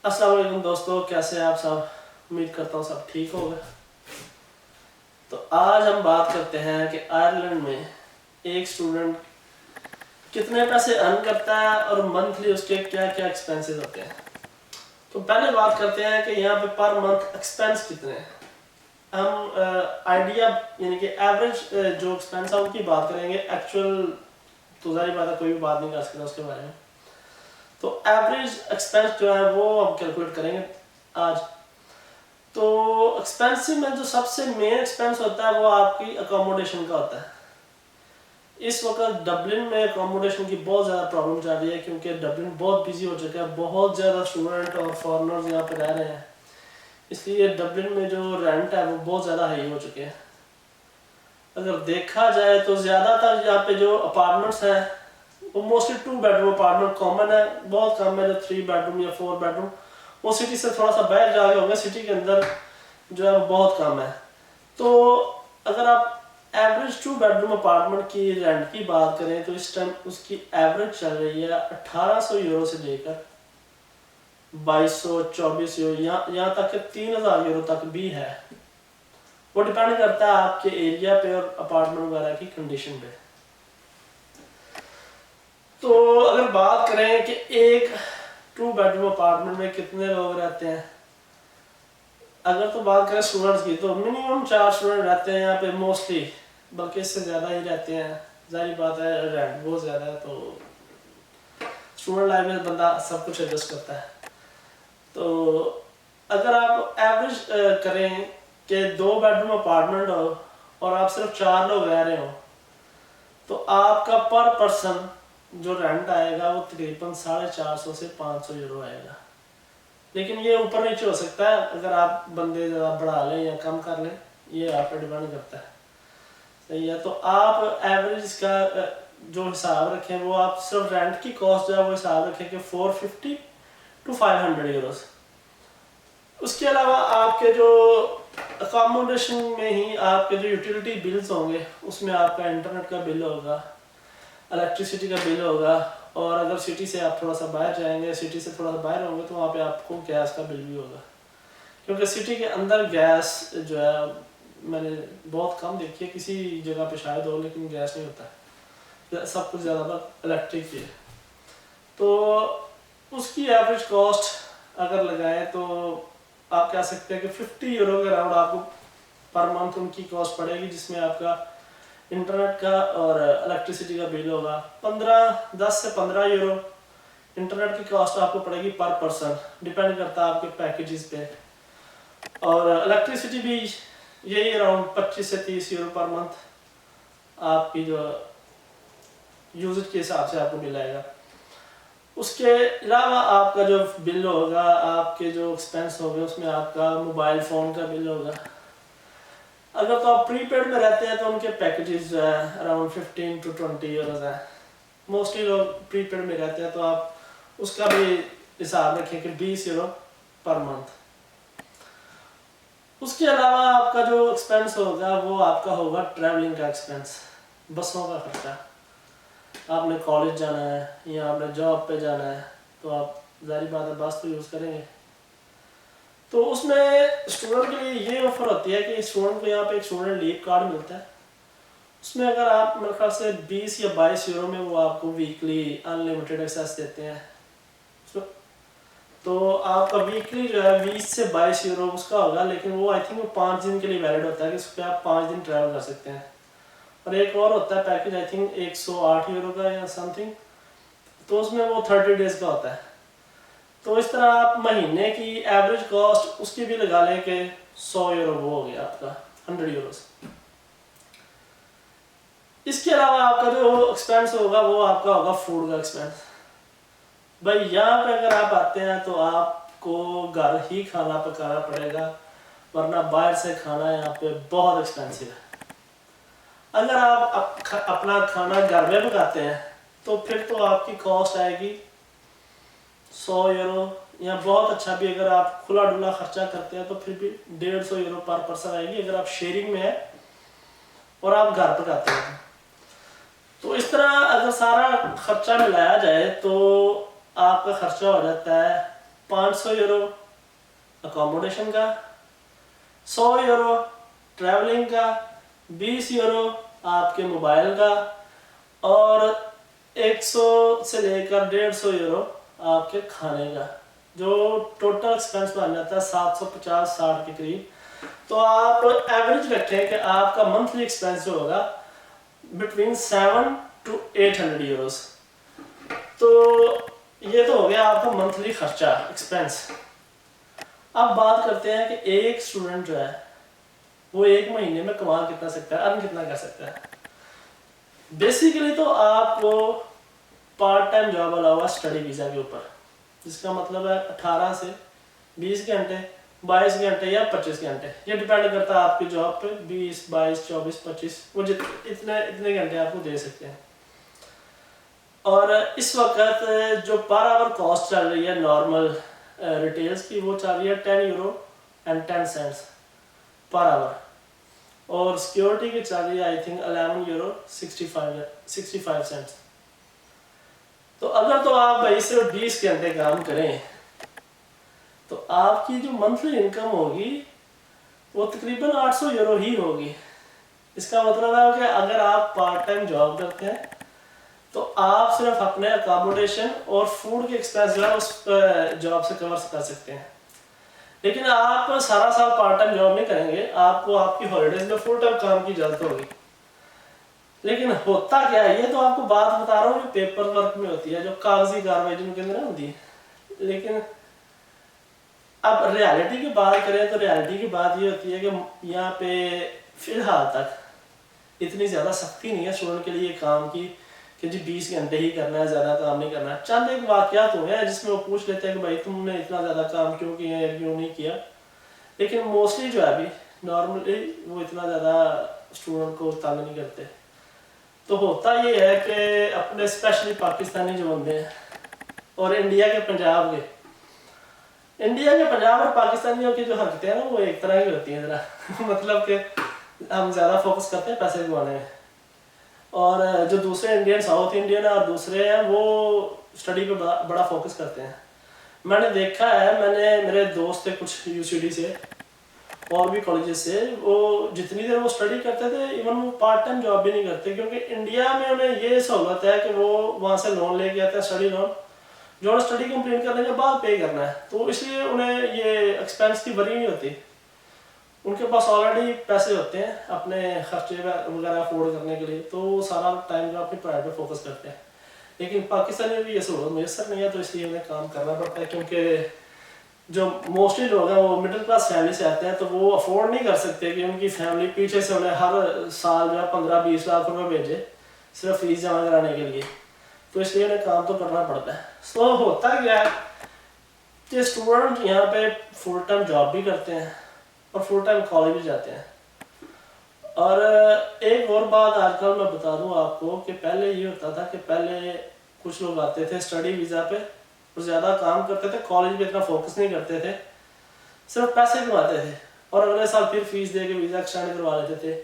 अस्सलाम वालेकुम दोस्तों, कैसे हैं आप सब। उम्मीद करता हूँ सब ठीक होगा। तो आज हम बात करते हैं कि आयरलैंड में एक स्टूडेंट कितने पैसे अर्न करता है और मंथली उसके क्या क्या एक्सपेंसेस होते हैं। तो पहले बात करते हैं कि यहाँ पे पर मंथ एक्सपेंस कितने हैं। हम आइडिया यानी कि एवरेज जो एक्सपेंस है उनकी बात करेंगे। एक्चुअल तो ज़ाहिर बात है कोई भी बात नहीं कर सकता उसके बारे में। तो एवरेज एक्सपेंस जो है वो हम कैलकुलेट करेंगे आज। तो एक्सपेंसिव में जो सबसे मेन एक्सपेंस होता है वो आपकी अकोमोडेशन का होता है। इस वक्त डबलिन में अकोमोडेशन की बहुत ज़्यादा प्रॉब्लम चल रही है क्योंकि डबलिन बहुत बिजी हो चुका है, बहुत ज़्यादा स्टूडेंट और फॉरेनर्स यहाँ पे रह रहे हैं, इसलिए डबलिन में जो रेंट है वो बहुत ज़्यादा हाई हो चुके हैं। अगर देखा जाए तो ज़्यादातर यहाँ पे जो अपार्टमेंट्स हैं वो मोस्टली 2 बेडरूम अपार्टमेंट कॉमन है, बहुत कम है जो 3 बेडरूम या 4 बेडरूम वो सिटी से थोड़ा सा बाहर जाके होंगे, सिटी के अंदर जो है वो बहुत कम है। तो अगर आप एवरेज 2 बेडरूम अपार्टमेंट की रेंट की बात करें तो इस टाइम उसकी एवरेज चल रही है 1800 यूरो से लेकर 2200-2400 यहाँ तक कि 3000 यूरो तक भी है। वो डिपेंड करता है आपके एरिया पे और अपार्टमेंट वगैरह की कंडीशन पे। तो अगर बात करें कि एक 2 बेडरूम अपार्टमेंट में कितने लोग रहते हैं, अगर तो बात करें स्टूडेंट्स की तो मिनिमम 4 स्टूडेंट रहते हैं यहाँ पे मोस्टली, बल्कि इससे ज़्यादा ही रहते हैं। जाहिर बात है रेंट बहुत ज़्यादा है तो स्टूडेंट लाइफ में बंदा सब कुछ एडजस्ट करता है। तो अगर आप एवरेज करें कि 2 बेडरूम अपार्टमेंट हो और आप सिर्फ 4 लोग रह रहे हो तो आपका पर पर्सन जो रेंट आएगा वो तकरीबन 450 से 500 यूरो आएगा। लेकिन ये ऊपर नीचे हो सकता है, अगर आप बंदे ज़्यादा बढ़ा लें या कम कर लें, ये आप पर डिपेंड करता है। सही है, तो आप एवरेज का जो हिसाब रखें वो आप सिर्फ रेंट की कॉस्ट जो है वो हिसाब रखें कि 450 to 500 यूरोस। उसके अलावा आपके जो अकोमोडेशन में ही आपके जो यूटिलिटी बिल्स होंगे उसमें आपका इंटरनेट का बिल होगा, इलेक्ट्रिसिटी का बिल होगा, और अगर सिटी से आप थोड़ा सा बाहर जाएंगे, सिटी से थोड़ा सा बाहर होंगे तो वहाँ पे आपको गैस का बिल भी होगा, क्योंकि सिटी के अंदर गैस जो है मैंने बहुत कम देखी है, किसी जगह पे शायद हो लेकिन गैस नहीं होता, सब कुछ ज़्यादातर इलेक्ट्रिक ही है। तो उसकी एवरेज कॉस्ट अगर लगाएं तो आप कह सकते हैं कि 50 यूरो के अराउंड आपको पर मंथ उनकी कॉस्ट पड़ेगी, जिसमें आपका इंटरनेट का और इलेक्ट्रिसिटी का बिल होगा 10 से 15 यूरो। इंटरनेट की कॉस्ट आपको पड़ेगी पर पर्सन, डिपेंड करता है आपके पैकेजेस पे, और इलेक्ट्रिसिटी भी यही अराउंड 25 से 30 यूरो पर मंथ आपकी जो यूजेज के हिसाब से आपको बिल आएगा। उसके अलावा आपका जो बिल होगा, आपके जो एक्सपेंस होंगे उसमें आपका मोबाइल फ़ोन का बिल होगा। अगर तो आप प्रीपेड में रहते हैं तो उनके पैकेजेस जो है अराउंड 15 to 20 यूरोस है। मोस्टली लोग प्रीपेड में रहते हैं तो आप उसका भी हिसाब रखें कि 20 यूरो पर मंथ। उसके अलावा आपका जो एक्सपेंस होगा वो आपका होगा ट्रैवलिंग का एक्सपेंस, बसों का खर्चा। आपने कॉलेज जाना है या आपने जॉब पे जाना है तो आप ज़ाहिर बात है बस तो यूज़ करेंगे। तो उसमें स्टूडेंट के लिए ये ऑफर होती है कि स्टूडेंट को यहाँ पे एक स्टूडेंट लीव कार्ड मिलता है, उसमें अगर आप मेरे ख्याल से 20 या 22 यूरो में वो आपको वीकली अनलिमिटेड एक्सेस देते हैं। तो आपका वीकली जो है 20 से 22 यूरो उसका होगा, लेकिन वो आई थिंक वो 5 दिन के लिए वैलिड होता है कि उस पर आप 5 दिन ट्रैवल कर सकते हैं। और एक और होता है पैकेज आई थिंक 108 यूरो का या समथिंग, तो उसमें वो 30 डेज़ का होता है। तो इस तरह आप महीने की एवरेज कॉस्ट उसकी भी लगा लें कि 100 यूरो वो हो गया आपका 100 यूरोस। इसके अलावा आपका जो एक्सपेंस होगा वो आपका होगा फूड का एक्सपेंस। भाई यहाँ पे अगर आप आते हैं तो आपको घर ही खाना पकाना पड़ेगा, वरना बाहर से खाना यहाँ पे बहुत एक्सपेंसिव है। अगर आप अपना खाना घर में पकाते हैं तो फिर तो आपकी कॉस्ट आएगी 100 यूरो, या बहुत अच्छा भी अगर आप खुला डुला खर्चा करते हैं तो फिर भी 150 यूरो पर पर्सन आएगी अगर आप शेयरिंग में है और आप घर पकाते हैं। तो इस तरह अगर सारा खर्चा मिलाया जाए तो आपका खर्चा हो जाता है €500 अकोमोडेशन का, €100 ट्रैवलिंग का, €20 आपके मोबाइल का, और 100 से लेकर €150 आपके खाने का, जो टोटल एक्सपेंस बन जाता है 750-60 के करीब। तो आप एवरेज रखें कि आपका मंथली एक्सपेंस जो होगा बिटवीन 7 to 800 यूरोस। तो ये तो हो गया आपका मंथली खर्चा एक्सपेंस। अब बात करते हैं कि एक स्टूडेंट जो है वो एक महीने में कमा कितना सकता है, अर्न कितना कर सकता है। बेसिकली तो आपको पार्ट टाइम जॉब वाला हुआ स्टडी वीज़ा के ऊपर, जिसका मतलब है 18 से 20 घंटे, 22 घंटे या 25 घंटे, ये डिपेंड करता है आपकी जॉब पे। 20, 22, 24, 25 वो इतने घंटे आपको दे सकते हैं। और इस वक्त जो पर आवर कॉस्ट चल रही है नॉर्मल रिटेल्स की, वो चल रही है €10.10 पर आवर, और सिक्योरिटी की चल रही है आई थिंक €11.65। तो अगर तो आप भाई सिर्फ 20 घंटे काम करें तो आपकी जो मंथली इनकम होगी वो तकरीबन €800 ही होगी। इसका मतलब है कि अगर आप पार्ट टाइम जॉब करते हैं तो आप सिर्फ अपने अकोमोडेशन और फूड के एक्सपेंस जो है उस जॉब से कवर कर सकते हैं। लेकिन आप सारा साल पार्ट टाइम जॉब नहीं करेंगे, आपको आपकी हॉलीडेज में फुल टाइम काम की इजाजत होगी। लेकिन होता क्या है, ये तो आपको बात बता रहा हूँ जो पेपर वर्क में होती है, जो कागजी कार्रवाई जिनके अंदर होती है। लेकिन अब रियलिटी की बात करें तो रियलिटी की बात ये होती है कि यहाँ पे फिलहाल तक इतनी ज़्यादा सख्ती नहीं है स्टूडेंट के लिए काम की कि जी 20 घंटे ही करना है, ज़्यादा काम नहीं करना है। चंद एक वाक़यात हुए हैं जिसमें वो पूछ लेते हैं कि भाई तुमने इतना ज़्यादा काम क्यों किया या क्यों नहीं किया। लेकिन मोस्टली जो है अभी नॉर्मली वो इतना ज़्यादा स्टूडेंट को तंग नहीं करते। तो होता ये है कि अपने स्पेशली पाकिस्तानी जो बंदे हैं और इंडिया के पंजाब और पाकिस्तानियों की जो हरकतें हैं ना वो एक तरह की होती हैं ज़रा मतलब कि हम ज़्यादा फोकस करते हैं पैसे कमाने में, और जो दूसरे इंडियन साउथ इंडियन और दूसरे हैं वो स्टडी पे बड़ा फोकस करते हैं। मैंने देखा है, मेरे दोस्त थे कुछ यूसीडी से और भी कॉलेजेस से, वो जितनी देर वो स्टडी करते थे इवन वो पार्ट टाइम जॉब भी नहीं करते, क्योंकि इंडिया में उन्हें ये सहूलत है कि वो वहाँ से लोन लेके आते हैं, स्टडी लोन, जो उन्हें स्टडी कंप्लीट करने के बाद पे करना है। तो इसलिए उन्हें ये एक्सपेंस की वरी नहीं होती, उनके पास ऑलरेडी पैसे होते हैं अपने खर्चे वगैरह अफोर्ड करने के लिए, तो सारा टाइम जो अपनी पढ़ाई पर फोकस करते हैं। लेकिन पाकिस्तान में भी ये सहूलत मैसर नहीं है, तो इसलिए उन्हें काम करना पड़ता है, क्योंकि जो मोस्टली लोग हैं वो मिडिल क्लास फैमिली से आते हैं, तो वो अफोर्ड नहीं कर सकते कि उनकी फैमिली पीछे से उन्हें हर साल जो है 15-20 लाख रुपए भेजे सिर्फ फीस जमा कराने के लिए। तो इसलिए उन्हें काम तो करना पड़ता है। सो होता क्या है कि स्टूडेंट यहाँ पे फुल टाइम जॉब भी करते हैं और फुल टाइम कॉलेज भी जाते हैं। और एक और बात आजकल मैं बता दूं आपको कि पहले ये होता था कि पहले कुछ लोग आते थे स्टडी वीज़ा पे और ज़्यादा काम करते थे, कॉलेज पे इतना फोकस नहीं करते थे, सिर्फ पैसे कमाते थे और अगले साल फिर फीस दे के वीज़ा एक्सटेंड करवा लेते थे।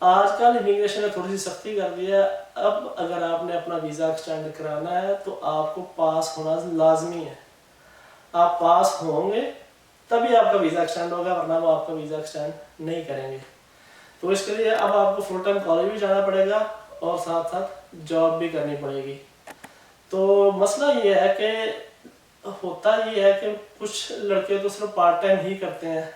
आजकल इमिग्रेशन ने थोड़ी सी सख्ती कर दी है, अब अगर आपने अपना वीज़ा एक्सटेंड कराना है तो आपको पास होना लाजमी है। आप पास होंगे तभी आपका वीज़ा एक्सटेंड होगा, वरना वो आपका वीज़ा एक्सटेंड नहीं करेंगे। तो इसके लिए अब आपको फुल टाइम कॉलेज भी जाना पड़ेगा और साथ साथ जॉब भी करनी पड़ेगी। तो मसला ये है कि होता ये है कि कुछ लड़के तो सिर्फ पार्ट टाइम ही करते हैं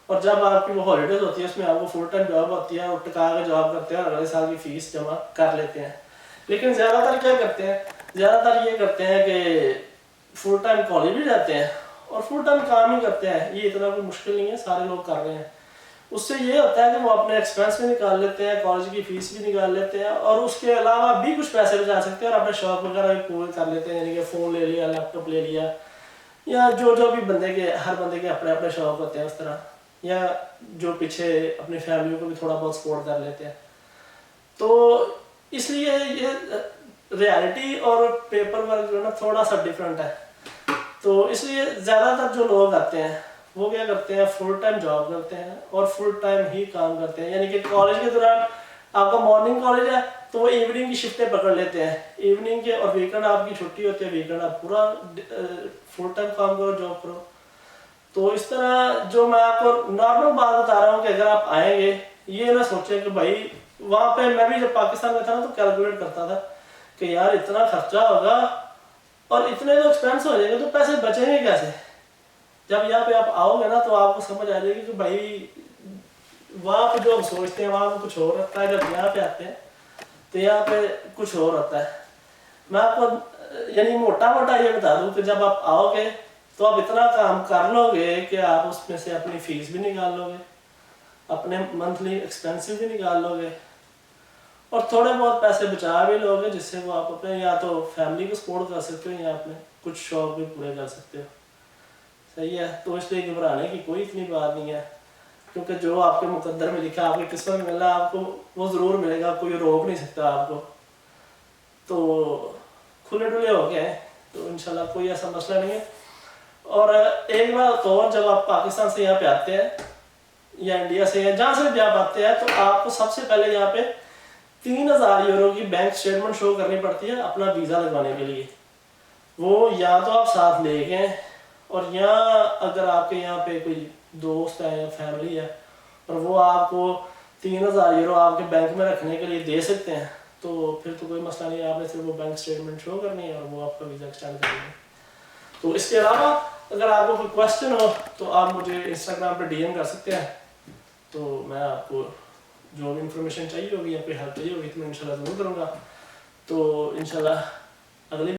और जब आपकी वो हॉलीडेज होती है उसमें आपको फुल टाइम जॉब होती है और टिका के जॉब करते हैं और अगले साल की फीस जमा कर लेते हैं। लेकिन ज़्यादातर क्या करते हैं, ज़्यादातर ये करते हैं कि फुल टाइम कॉलेज भी जाते हैं और फुल टाइम काम ही करते हैं। ये इतना कोई मुश्किल नहीं है, सारे लोग कर रहे हैं। उससे ये होता है कि वो अपने एक्सपेंस भी निकाल लेते हैं, कॉलेज की फीस भी निकाल लेते हैं और उसके अलावा भी कुछ पैसे बचा सकते हैं और अपने शौक वगैरह भी पूरे कर लेते हैं, यानी कि फ़ोन ले लिया, लैपटॉप ले लिया, या जो जो भी हर बंदे के अपने अपने शौक होते हैं उस तरह, या जो पीछे अपनी फैमिली को भी थोड़ा बहुत सपोर्ट कर लेते हैं। तो इसलिए ये रियलिटी और पेपर वर्क जो है ना थोड़ा सा डिफरेंट है। तो इसलिए ज़्यादातर जो लोग आते हैं वो क्या करते हैं, फुल टाइम जॉब करते हैं और फुल टाइम ही काम करते हैं। यानी कि कॉलेज के दौरान आपका मॉर्निंग कॉलेज है तो वो इवनिंग की शिफ्टें पकड़ लेते हैं, इवनिंग के, और वीकेंड आपकी छुट्टी होती है, वीकेंड आप पूरा फुल टाइम काम करो, जॉब करो। तो इस तरह जो मैं आपको नॉर्मल बात बता रहा हूँ कि अगर आप आएंगे, ये ना सोचें कि भाई वहाँ पे, मैं भी जब पाकिस्तान में था ना तो कैलकुलेट करता था कि यार इतना खर्चा होगा और इतने जो एक्सपेंस हो जाएंगे तो पैसे बचेंगे कैसे। जब यहाँ पे आप आओगे ना तो आपको समझ आ जाएगी कि भाई वहाँ पे जो हम सोचते हैं वहाँ पे कुछ और रहता है, जब यहाँ पे आते हैं तो यहाँ पे कुछ और होता है। मैं आपको यानी मोटा मोटा ये बता दूं कि जब आप आओगे तो आप इतना काम कर लोगे कि आप उसमें से अपनी फीस भी निकाल लोगे, अपने मंथली एक्सपेंसिव भी निकाल लोगे, और थोड़े बहुत पैसे बचा भी लोगे, जिससे वो आप अपने या तो फैमिली को सपोर्ट कर सकते हो या अपने कुछ शौक भी पूरे कर सकते हो। सही है, तो इसलिए घबराने की कोई इतनी बात नहीं है, क्योंकि जो आपके मुकद्दर में लिखा, आपकी किस्मत में मिला, आपको वो ज़रूर मिलेगा, कोई रोक नहीं सकता आपको। तो खुले डुले हो गए हैं तो इंशाल्लाह कोई ऐसा मसला नहीं है। और एक बार तो और, जब आप पाकिस्तान से यहाँ पे आते हैं या इंडिया से या जहाँ से भी आप आते हैं, तो आपको सबसे पहले यहाँ पे 3000 यूरो की बैंक स्टेटमेंट शो करनी पड़ती है अपना वीज़ा लगवाने के लिए। वो या तो आप साथ ले गए, और यहाँ अगर आपके यहाँ पे कोई दोस्त है या फैमिली है और वो आपको 3000 यूरो आपके बैंक में रखने के लिए दे सकते हैं, तो फिर तो कोई मसला नहीं है, आपने सिर्फ वो बैंक स्टेटमेंट शो करनी है और वो आपका वीज़ा एक्सटेंड कर देंगे। तो इसके अलावा अगर आपको कोई क्वेश्चन हो तो आप मुझे इंस्टाग्राम पे DM कर सकते हैं, तो मैं आपको जो भी इंफॉर्मेशन चाहिए होगी या कोई हेल्प चाहिए होगी तो मैं इंशाल्लाह ज़रूर करूँगा। तो इंशाल्लाह अगली